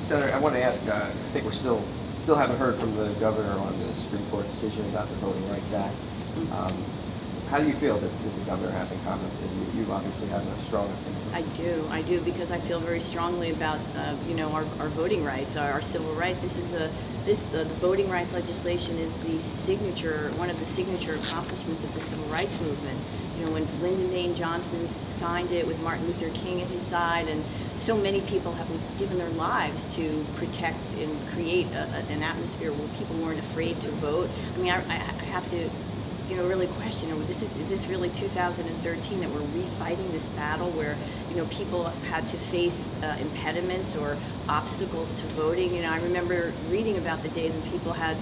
Senator, I want to ask, I think we're still haven't heard from the governor on the Supreme Court decision about the Voting Rights Act. How do you feel that the governor hasn't commented? You obviously have a strong opinion. I do, because I feel very strongly about our voting rights, our civil rights. The voting rights legislation is one of the signature accomplishments of the civil rights movement. You know, when Lyndon Baines Johnson signed it with Martin Luther King at his side, and so many people have given their lives to protect and create an atmosphere where people weren't afraid to vote. I mean, I have to really question, is this really 2013 that we're refighting this battle where, people had to face impediments or obstacles to voting? I remember reading about the days when people had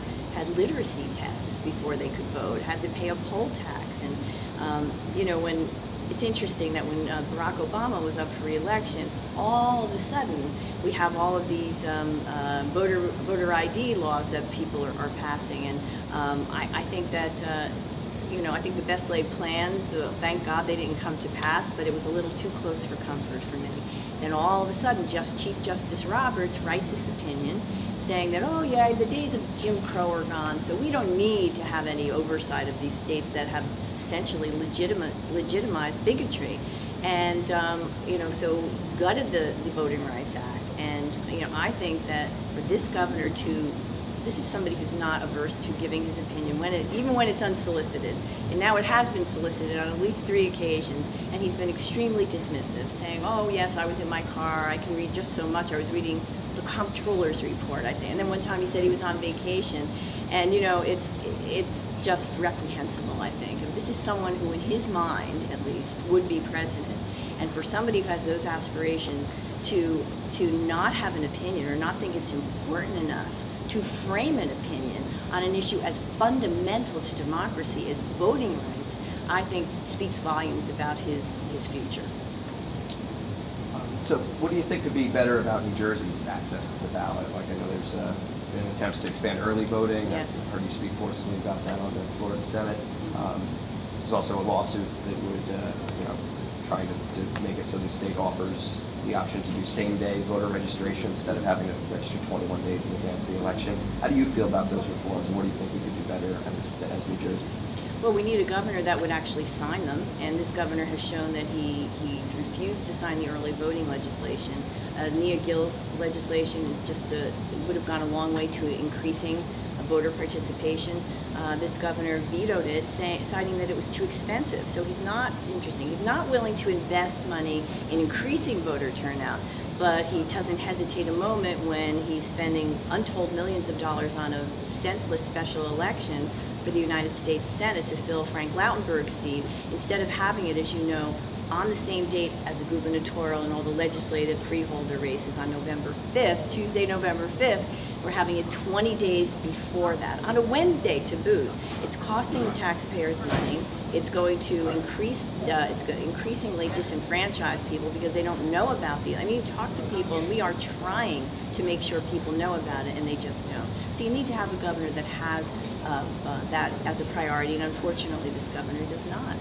literacy tests before they could vote, had to pay a poll tax. And, when it's interesting that when Barack Obama was up for re-election, all of a sudden we have all of these voter ID laws that people are passing. And I think that I think the best laid plans, thank God they didn't come to pass, but it was a little too close for comfort for many. And all of a sudden, Chief Justice Roberts writes this opinion saying that, oh yeah, the days of Jim Crow are gone, so we don't need to have any oversight of these states that have essentially legitimized bigotry. And, so gutted the Voting Rights Act. And, I think that for this governor this is somebody who's not averse to giving his opinion, even when it's unsolicited. And now it has been solicited on at least 3 occasions, and he's been extremely dismissive, saying, oh yes, I was in my car, I can read just so much. I was reading the comptroller's report, I think. And then one time he said he was on vacation. And it's just reprehensible, I think. And this is someone who, in his mind at least, would be president. And for somebody who has those aspirations to not have an opinion or not think it's important enough to frame an opinion on an issue as fundamental to democracy as voting rights, I think speaks volumes about his future. So what do you think could be better about New Jersey's access to the ballot? Like, I know there's been attempts to expand early voting. Yes. I've heard you speak forcefully about that on the floor of the Senate. There's also a lawsuit that would, trying to make it so the state offers the option to do same-day voter registration instead of having to register 21 days in advance of the election. How do you feel about those reforms, and what do you think we could do better as New Jersey? Well, we need a governor that would actually sign them, and this governor has shown that he's refused to sign the early voting legislation. Nia Gill's legislation would have gone a long way to increasing voter participation. This governor vetoed it, citing that it was too expensive. So he's not willing to invest money in increasing voter turnout, but he doesn't hesitate a moment when he's spending untold millions of dollars on a senseless special election for the United States Senate to fill Frank Lautenberg's seat, instead of having it, as you know, on the same date as the gubernatorial and all the legislative freeholder races on November 5th, Tuesday, November 5th. We're having it 20 days before that, on a Wednesday to boot. It's costing the taxpayers money. It's going to increasingly disenfranchise people because they don't know about these. I mean, you talk to people, and we are trying to make sure people know about it, and they just don't. So you need to have a governor that has that as a priority, and unfortunately this governor does not.